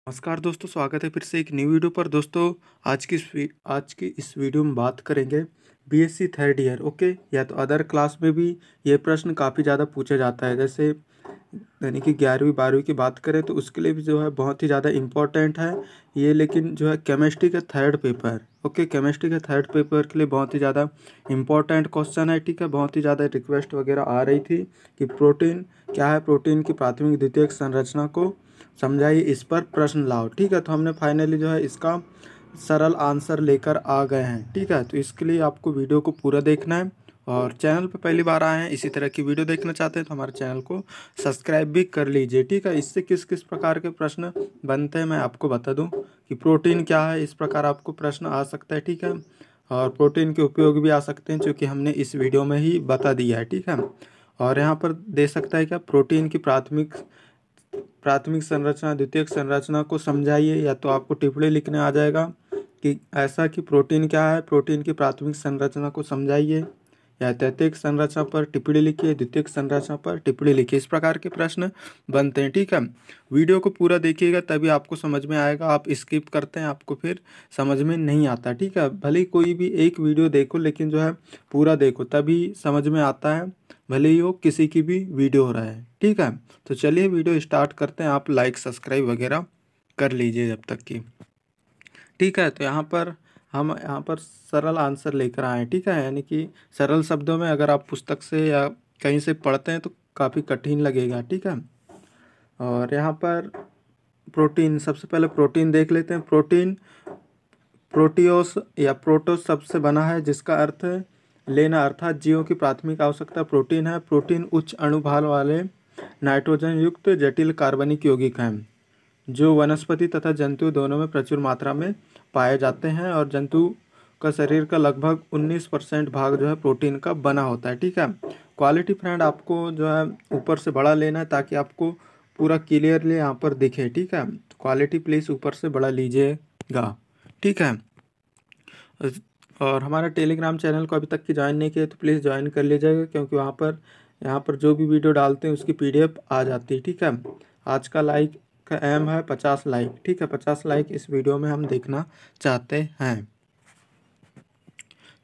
नमस्कार दोस्तों, स्वागत है फिर से एक न्यू वीडियो पर। दोस्तों आज की इस वीडियो में बात करेंगे बीएससी थर्ड ईयर। ओके, या तो अदर क्लास में भी ये प्रश्न काफ़ी ज़्यादा पूछा जाता है। जैसे यानी कि 11वीं 12वीं की बात करें तो उसके लिए भी जो है बहुत ही ज़्यादा इम्पोर्टेंट है ये। लेकिन जो है केमिस्ट्री का थर्ड पेपर, ओके, केमिस्ट्री के थर्ड पेपर के लिए बहुत ही ज़्यादा इम्पोर्टेंट क्वेश्चन है। ठीक है, बहुत ही ज़्यादा रिक्वेस्ट वगैरह आ रही थी कि प्रोटीन क्या है, प्रोटीन की प्राथमिक द्वितीयक संरचना को समझाइए, इस पर प्रश्न लाओ। ठीक है, तो हमने फाइनली जो है इसका सरल आंसर लेकर आ गए हैं। ठीक है, तो इसके लिए आपको वीडियो को पूरा देखना है और चैनल पर पहली बार आए हैं, इसी तरह की वीडियो देखना चाहते हैं तो हमारे चैनल को सब्सक्राइब भी कर लीजिए। ठीक है, इससे किस किस प्रकार के प्रश्न बनते हैं मैं आपको बता दूं कि प्रोटीन क्या है, इस प्रकार आपको प्रश्न आ सकता है। ठीक है, और प्रोटीन के उपयोग भी आ सकते हैं क्योंकि हमने इस वीडियो में ही बता दिया है। ठीक है, और यहाँ पर दे सकता है क्या, प्रोटीन की प्राथमिक संरचना द्वितीयक संरचना को समझाइए, या तो आपको टिप्पणी लिखने आ जाएगा कि ऐसा कि प्रोटीन क्या है, प्रोटीन की प्राथमिक संरचना को समझाइए, या तृतीयक संरचना पर टिप्पणी लिखिए, द्वितीयक संरचना पर टिप्पणी लिखिए। इस प्रकार के प्रश्न बनते हैं। ठीक है, वीडियो को पूरा देखिएगा तभी आपको समझ में आएगा। आप स्किप करते हैं आपको फिर समझ में नहीं आता। ठीक है, भले ही कोई भी एक वीडियो देखो लेकिन जो है पूरा देखो तभी समझ में आता है, भले ही वो किसी की भी वीडियो हो रहा है। ठीक है, तो चलिए वीडियो स्टार्ट करते हैं। आप लाइक सब्सक्राइब वगैरह कर लीजिए जब तक की। ठीक है, तो हम यहाँ पर सरल आंसर लेकर आए हैं। ठीक है, यानी कि सरल शब्दों में अगर आप पुस्तक से या कहीं से पढ़ते हैं तो काफ़ी कठिन लगेगा। ठीक है, और यहाँ पर प्रोटीन, सबसे पहले प्रोटीन देख लेते हैं। प्रोटीन प्रोटियोस या प्रोटोस शब्द से बना है जिसका अर्थ लेना, अर्थात जीवों की प्राथमिक आवश्यकता प्रोटीन है। प्रोटीन उच्च अणुभार वाले नाइट्रोजन युक्त जटिल कार्बनिक यौगिक हैं जो वनस्पति तथा जंतु दोनों में प्रचुर मात्रा में पाए जाते हैं, और जंतु का शरीर का लगभग 19% भाग जो है प्रोटीन का बना होता है। ठीक है, क्वालिटी फ्रेंड आपको जो है ऊपर से बड़ा लेना है ताकि आपको पूरा क्लियरली यहाँ पर दिखे। ठीक है, क्वालिटी प्लीज़ ऊपर से बड़ा लीजिएगा। ठीक है, और हमारा टेलीग्राम चैनल को अभी तक की ज्वाइन नहीं किया तो प्लीज़ ज्वाइन कर लीजिएगा, क्योंकि यहाँ पर जो भी वीडियो डालते हैं उसकी PDF आ जाती है। ठीक है, आज का लाइक का एम है 50 लाइक। ठीक है, 50 लाइक इस वीडियो में हम देखना चाहते हैं।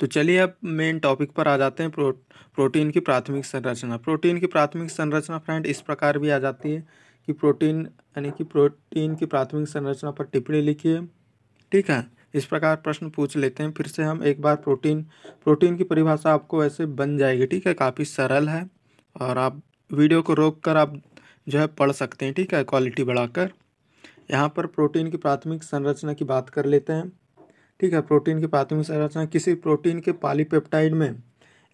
तो चलिए अब मेन टॉपिक पर आ जाते हैं। प्रोटीन की प्राथमिक संरचना। प्रोटीन की प्राथमिक संरचना फ्रेंड इस प्रकार भी आ जाती है कि प्रोटीन यानी कि प्रोटीन की प्राथमिक संरचना पर टिप्पणी लिखिए। ठीक है, इस प्रकार प्रश्न पूछ लेते हैं। फिर से हम एक बार प्रोटीन की परिभाषा आपको ऐसे बन जाएगी। ठीक है, काफ़ी सरल है और आप वीडियो को रोक कर आप जो है पढ़ सकते हैं। ठीक है, क्वालिटी बढ़ाकर। यहाँ पर प्रोटीन की प्राथमिक संरचना की बात कर लेते हैं। ठीक है, प्रोटीन की प्राथमिक संरचना किसी प्रोटीन के पॉलीपेप्टाइड में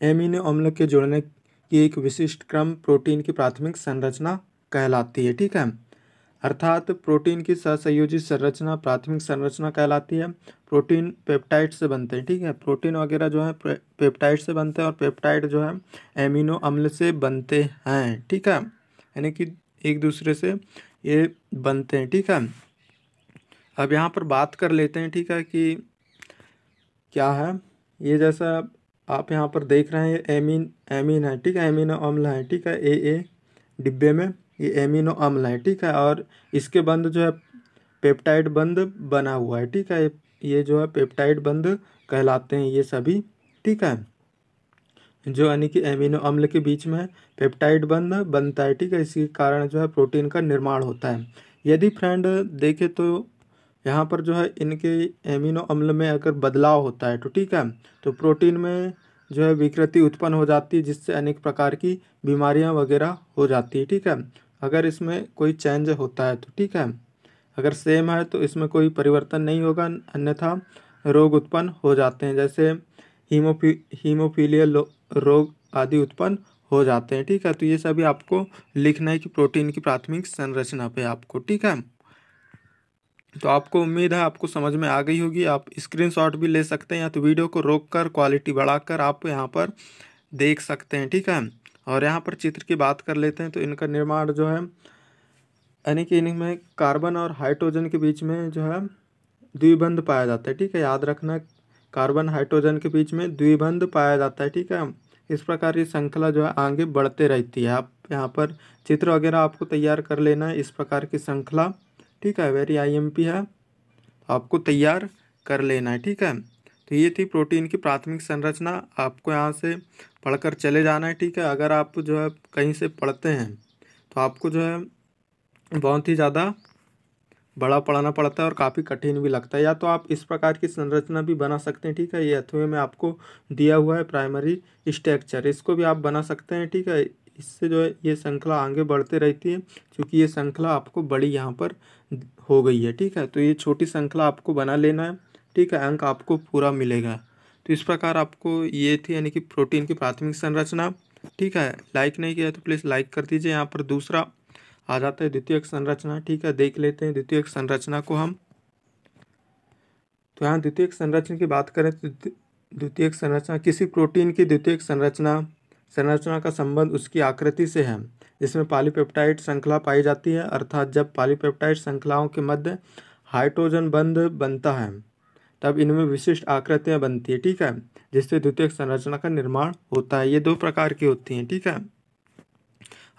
एमिनो अम्ल के जुड़ने की एक विशिष्ट क्रम प्रोटीन की प्राथमिक संरचना कहलाती है। ठीक है, अर्थात प्रोटीन की सहसंयोजित संरचना प्राथमिक संरचना कहलाती है। प्रोटीन पेप्टाइड से बनते हैं। ठीक है, प्रोटीन वगैरह जो है पेप्टाइड से बनते हैं और पेप्टाइड जो है एमिनो अम्ल से बनते हैं। ठीक है, यानी कि एक दूसरे से ये बनते हैं। ठीक है, अब यहाँ पर बात कर लेते हैं। ठीक है, कि क्या है ये, जैसा आप यहाँ पर देख रहे हैं ये एमीन है। ठीक है, एमिनो अम्ल है। ठीक है, ए डिब्बे में ये एमिनो अम्ल है। ठीक है, और इसके बंध जो है पेप्टाइड बंध बना हुआ है। ठीक है, ये जो है पेप्टाइड बंध कहलाते हैं ये सभी। ठीक है, जो यानी कि एमिनो अम्ल के बीच में पेप्टाइड बंध बनता है। ठीक है, इसी कारण जो है प्रोटीन का निर्माण होता है। यदि फ्रेंड देखें तो यहाँ पर जो है इनके एमिनो अम्ल में अगर बदलाव होता है तो ठीक है, तो प्रोटीन में जो है विकृति उत्पन्न हो जाती है जिससे अनेक प्रकार की बीमारियाँ वगैरह हो जाती है। ठीक है, अगर इसमें कोई चेंज होता है तो ठीक है, अगर सेम है तो इसमें कोई परिवर्तन नहीं होगा, अन्यथा रोग उत्पन्न हो जाते हैं, जैसे हीमोफीलिया रोग आदि उत्पन्न हो जाते हैं। ठीक है, तो ये सभी आपको लिखना है कि प्रोटीन की प्राथमिक संरचना पे आपको। ठीक है, तो आपको उम्मीद है आपको समझ में आ गई होगी। आप स्क्रीनशॉट भी ले सकते हैं या तो वीडियो को रोककर क्वालिटी बढ़ाकर आप यहाँ पर देख सकते हैं। ठीक है, और यहाँ पर चित्र की बात कर लेते हैं तो इनका निर्माण जो है यानी कि इनमें कार्बन और हाइड्रोजन के बीच में जो है द्विबंध पाया जाता है। ठीक है, याद रखना, कार्बन हाइड्रोजन के बीच में द्विबंध पाया जाता है। ठीक है, इस प्रकार की श्रृंखला जो है आगे बढ़ते रहती है। आप यहाँ पर चित्र वगैरह आपको तैयार कर लेना है, इस प्रकार की श्रृंखला ठीक है, वेरी IMP है, तो आपको तैयार कर लेना है। ठीक है, तो ये थी प्रोटीन की प्राथमिक संरचना, आपको यहाँ से पढ़कर चले जाना है। ठीक है, अगर आप जो है कहीं से पढ़ते हैं तो आपको जो है बहुत ही ज़्यादा बड़ा पढ़ना पड़ता है और काफ़ी कठिन भी लगता है। या तो आप इस प्रकार की संरचना भी बना सकते हैं। ठीक है, ये अथवे में आपको दिया हुआ है प्राइमरी स्ट्रक्चर, इसको भी आप बना सकते हैं। ठीक है, इससे जो है ये श्रृंखला आगे बढ़ते रहती है, क्योंकि ये श्रृंखला आपको बड़ी यहाँ पर हो गई है। ठीक है, तो ये छोटी श्रृंखला आपको बना लेना है। ठीक है, अंक आपको पूरा मिलेगा। तो इस प्रकार आपको ये थी यानी कि प्रोटीन की प्राथमिक संरचना। ठीक है, लाइक नहीं किया तो प्लीज़ लाइक कर दीजिए। यहाँ पर दूसरा आ जाता है द्वितीयक संरचना। ठीक है, देख लेते हैं द्वितीयक संरचना को हम। तो यहाँ द्वितीयक संरचना की बात करें तो द्वितीयक संरचना किसी प्रोटीन की द्वितीयक संरचना का संबंध उसकी आकृति से है, जिसमें पॉलीपेप्टाइड श्रृंखला पाई जाती है। अर्थात जब पॉलीपेप्टाइड श्रृंखलाओं के मध्य हाइड्रोजन बंध बनता है तब इनमें विशिष्ट आकृतियाँ बनती है। ठीक है, जिससे द्वितीयक संरचना का निर्माण होता है। ये दो प्रकार की होती हैं। ठीक है,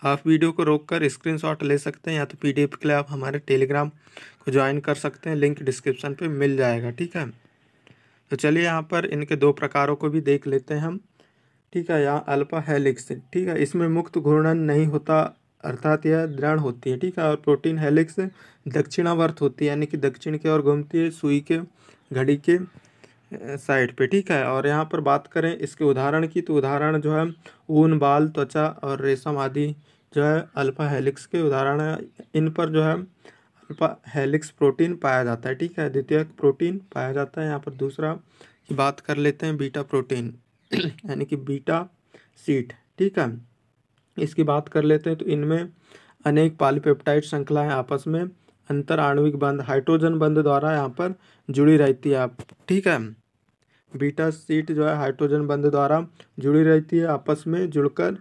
आप वीडियो को रोककर स्क्रीनशॉट ले सकते हैं, या तो PDF के लिए आप हमारे टेलीग्राम को ज्वाइन कर सकते हैं, लिंक डिस्क्रिप्शन पे मिल जाएगा। ठीक है, तो चलिए यहाँ पर इनके दो प्रकारों को भी देख लेते हैं हम। ठीक है, यहाँ अल्फा हेलिक्स। ठीक है, इसमें मुक्त घूर्णन नहीं होता, अर्थात यह दृढ़ होती है। ठीक है, और प्रोटीन हेलिक्स दक्षिणावर्त होती है, यानी कि दक्षिण की ओर घूमती है, सुई के घड़ी के साइड पे। ठीक है, और यहाँ पर बात करें इसके उदाहरण की, तो उदाहरण जो है ऊन, बाल, त्वचा और रेशम आदि जो है अल्फा हेलिक्स के उदाहरण है। इन पर जो है अल्फा हेलिक्स प्रोटीन पाया जाता है। ठीक है, द्वितीयक प्रोटीन पाया जाता है। यहाँ पर दूसरा की बात कर लेते हैं बीटा प्रोटीन यानी कि बीटा सीट। ठीक है, इसकी बात कर लेते हैं। तो इनमें अनेक पॉलीपेप्टाइड श्रृंखलाएं आपस में अंतर आणविक बंध हाइड्रोजन बंध द्वारा यहाँ पर जुड़ी रहती है। आप ठीक है, बीटा सीट जो है हाइड्रोजन बंध द्वारा जुड़ी रहती है, आपस में जुड़कर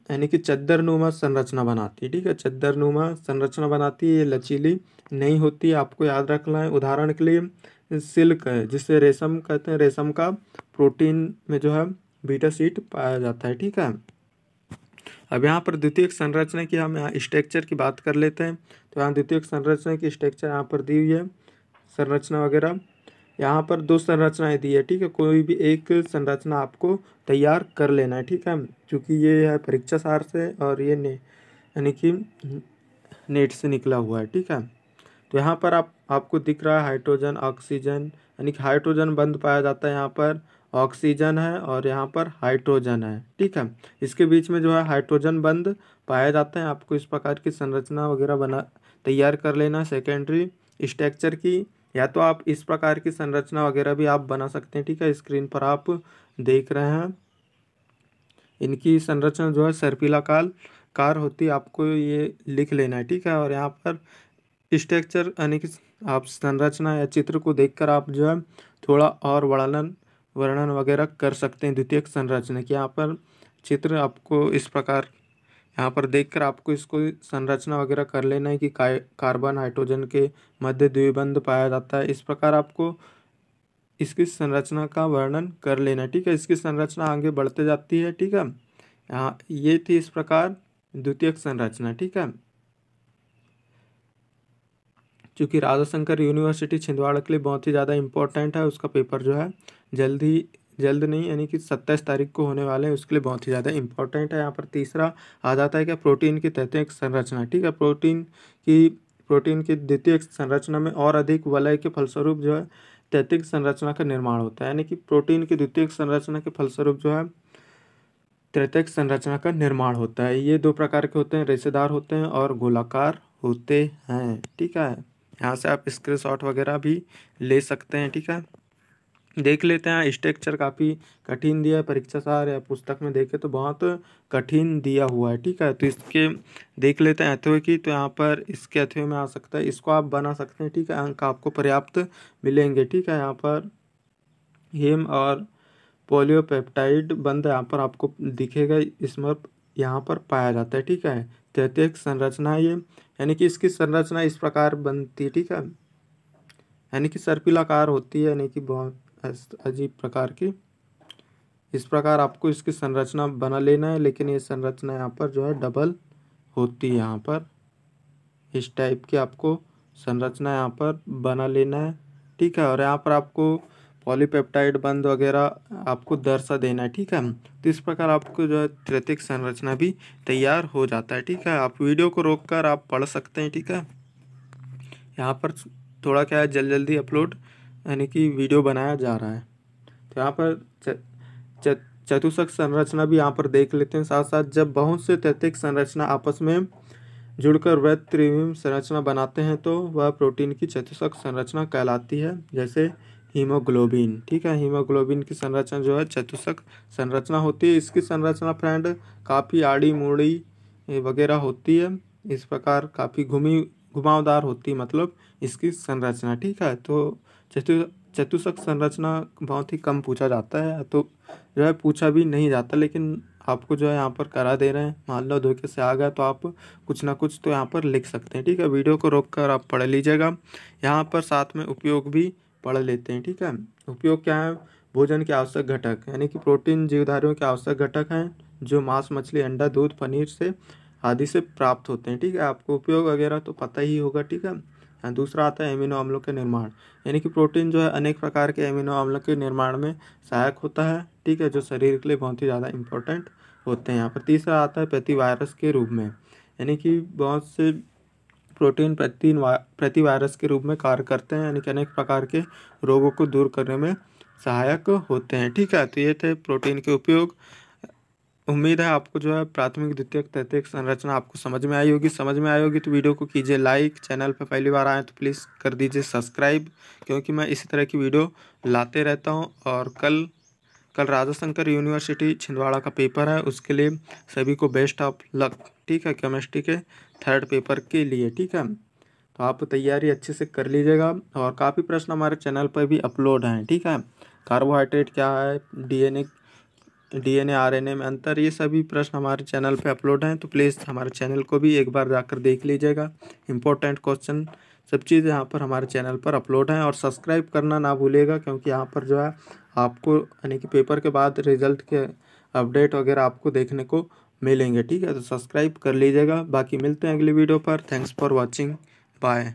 यानी कि चद्दरनुमा संरचना बनाती है। ठीक है, चद्दरनुमा संरचना बनाती है, ये लचीली नहीं होती, आपको याद रखना है। उदाहरण के लिए सिल्क है, जिसे रेशम कहते हैं, रेशम का प्रोटीन में जो है बीटा सीट पाया जाता है। ठीक है, अब यहाँ पर द्वितीयक संरचना की हम यहाँ स्ट्रक्चर की बात कर लेते हैं। तो यहाँ द्वितीयक संरचना की स्ट्रक्चर यहाँ पर दी हुई है, संरचना वगैरह। यहाँ पर दो संरचनाएं दी है। ठीक है, कोई भी एक संरचना आपको तैयार कर लेना है। ठीक है, क्योंकि ये है परीक्षा सार से और ये यानी कि नेट से निकला हुआ है। ठीक है, तो यहाँ पर आपको दिख रहा है हाइड्रोजन ऑक्सीजन, यानी कि हाइड्रोजन बंध पाया जाता है। यहाँ पर ऑक्सीजन है और यहाँ पर हाइड्रोजन है। ठीक है, इसके बीच में जो है हाइड्रोजन बंध पाया जाता है। आपको इस प्रकार की संरचना वगैरह तैयार कर लेना सेकेंडरी स्ट्रक्चर की, या तो आप इस प्रकार की संरचना वगैरह भी आप बना सकते हैं। ठीक है, स्क्रीन पर आप देख रहे हैं इनकी संरचना जो है सर्पिलाकार होती है, आपको ये लिख लेना है। ठीक है, और यहाँ पर स्ट्रक्चर यानी कि आप संरचना या चित्र को देखकर आप जो है थोड़ा और वर्णन वगैरह कर सकते हैं द्वितीयक संरचना की। यहाँ पर चित्र आपको इस प्रकार यहाँ पर देखकर आपको इसको संरचना वगैरह कर लेना है कि कार्बन हाइड्रोजन के मध्य द्विबंध पाया जाता है। इस प्रकार आपको इसकी संरचना का वर्णन कर लेना है। ठीक है, इसकी संरचना आगे बढ़ते जाती है। ठीक है, यहाँ ये थी इस प्रकार द्वितीयक संरचना। ठीक है, चूँकि राजा शंकर यूनिवर्सिटी छिंदवाड़ा के लिए बहुत ही ज़्यादा इम्पोर्टेंट है, उसका पेपर जो है जल्द नहीं यानी कि 27 तारीख को होने वाले हैं, उसके लिए बहुत ही ज़्यादा इंपॉर्टेंट है। यहाँ पर तीसरा आ जाता है क्या, प्रोटीन की तैतीयक संरचना। ठीक है, प्रोटीन की द्वितीयक संरचना में और अधिक वलय के फलस्वरूप जो है तैतीयक संरचना का निर्माण होता है, यानी कि प्रोटीन की द्वितीयक संरचना के फलस्वरूप जो है तृतीयक संरचना का निर्माण होता है। ये दो प्रकार के होते हैं, रेशेदार होते हैं और गोलाकार होते हैं। ठीक है, यहाँ से आप स्क्रीनशॉट वगैरह भी ले सकते हैं। ठीक है, देख लेते हैं। स्ट्रक्चर काफ़ी कठिन दिया है, परीक्षा सार या पुस्तक में देखें तो बहुत कठिन दिया हुआ है। ठीक है, तो इसके देख लेते हैं अथवे की। तो यहाँ पर इसके अथवे में आ सकता है, इसको आप बना सकते हैं। ठीक है, अंक आपको पर्याप्त मिलेंगे। ठीक है, यहाँ पर हेम और पॉलीपेप्टाइड बंध यहाँ पर आपको दिखेगा, इसमें यहाँ पर पाया जाता है। ठीक है, तृतीयक संरचना ये, यानी कि इसकी संरचना इस प्रकार बनती है। ठीक है, यानी कि सर्पिलाकार होती है, यानी कि बहुत अजीब प्रकार की। इस प्रकार आपको इसकी संरचना बना लेना है, लेकिन ये संरचना यहाँ पर जो है डबल होती है। यहाँ पर इस टाइप की आपको संरचना यहाँ पर बना लेना है, ठीक है। और यहाँ पर आपको पॉलीपेप्टाइड बंध वगैरह आपको दर्शा देना है, ठीक है। तो इस प्रकार आपको जो है तृतीयक संरचना भी तैयार हो जाता है, ठीक है। आप वीडियो को रोककर आप पढ़ सकते हैं, ठीक है। यहाँ पर थोड़ा क्या है, जल्दी अपलोड यानी कि वीडियो बनाया जा रहा है। तो यहाँ पर चतुष्क संरचना भी यहाँ पर देख लेते हैं साथ साथ। जब बहुत से तृतीयक संरचना आपस में जुड़कर वृत्त त्रिविम संरचना बनाते हैं तो वह प्रोटीन की चतुष्क संरचना कहलाती है, जैसे हीमोग्लोबिन, ठीक है। हीमोग्लोबिन की संरचना जो है चतुष्क संरचना होती है। इसकी संरचना फ्रेंड काफ़ी आड़ी मूड़ी वगैरह होती है, इस प्रकार काफ़ी घुमावदार होती है मतलब इसकी संरचना, ठीक है। तो चतुष्क संरचना बहुत ही कम पूछा जाता है, तो जो है पूछा भी नहीं जाता, लेकिन आपको जो है यहाँ पर करा दे रहे हैं। मान लो धोखे से आ गया तो आप कुछ ना कुछ तो यहाँ पर लिख सकते हैं, ठीक है। वीडियो को रोककर आप पढ़ लीजिएगा। यहाँ पर साथ में उपयोग भी पढ़ लेते हैं, ठीक है। उपयोग क्या है, भोजन के आवश्यक घटक यानी कि प्रोटीन जीवधारियों के आवश्यक घटक हैं जो मांस, मछली, अंडा, दूध, पनीर से आदि से प्राप्त होते हैं, ठीक है। आपको उपयोग वगैरह तो पता ही होगा, ठीक है। दूसरा आता है एमिनो अम्लों के निर्माण, यानी कि प्रोटीन जो है अनेक प्रकार के एमिनो अम्लों के निर्माण में सहायक होता है, ठीक है, जो शरीर के लिए बहुत ही ज़्यादा इंपॉर्टेंट होते हैं। यहाँ पर तीसरा आता है प्रतिवायरस के रूप में, यानी कि बहुत से प्रोटीन प्रतिवायरस के रूप में कार्य करते हैं, यानी कि अनेक प्रकार के रोगों को दूर करने में सहायक होते हैं, ठीक है। तो ये थे प्रोटीन के उपयोग। उम्मीद है आपको जो है प्राथमिक, द्वितीयक, तृतीयक संरचना आपको समझ में आई होगी। समझ में आई होगी तो वीडियो को कीजिए लाइक, चैनल पर पहली बार आए तो प्लीज़ कर दीजिए सब्सक्राइब, क्योंकि मैं इसी तरह की वीडियो लाते रहता हूं। और कल राजा शंकर यूनिवर्सिटी छिंदवाड़ा का पेपर है, उसके लिए सभी को बेस्ट ऑफ लक, ठीक है। केमिस्ट्री के 3rd पेपर के लिए, ठीक है। तो आप तैयारी अच्छे से कर लीजिएगा। और काफ़ी प्रश्न हमारे चैनल पर भी अपलोड हैं, ठीक है। कार्बोहाइड्रेट क्या है, डीएनए आरएनए में अंतर, ये सभी प्रश्न हमारे चैनल पे अपलोड हैं, तो प्लीज़ हमारे चैनल को भी एक बार जाकर देख लीजिएगा। इम्पोर्टेंट क्वेश्चन सब चीज़ यहाँ पर हमारे चैनल पर अपलोड हैं। और सब्सक्राइब करना ना भूलिएगा, क्योंकि यहाँ पर जो है आपको यानी कि पेपर के बाद रिजल्ट के अपडेट वगैरह आपको देखने को मिलेंगे, ठीक है। तो सब्सक्राइब कर लीजिएगा। बाकी मिलते हैं अगली वीडियो पर। Thanks for watching, bye.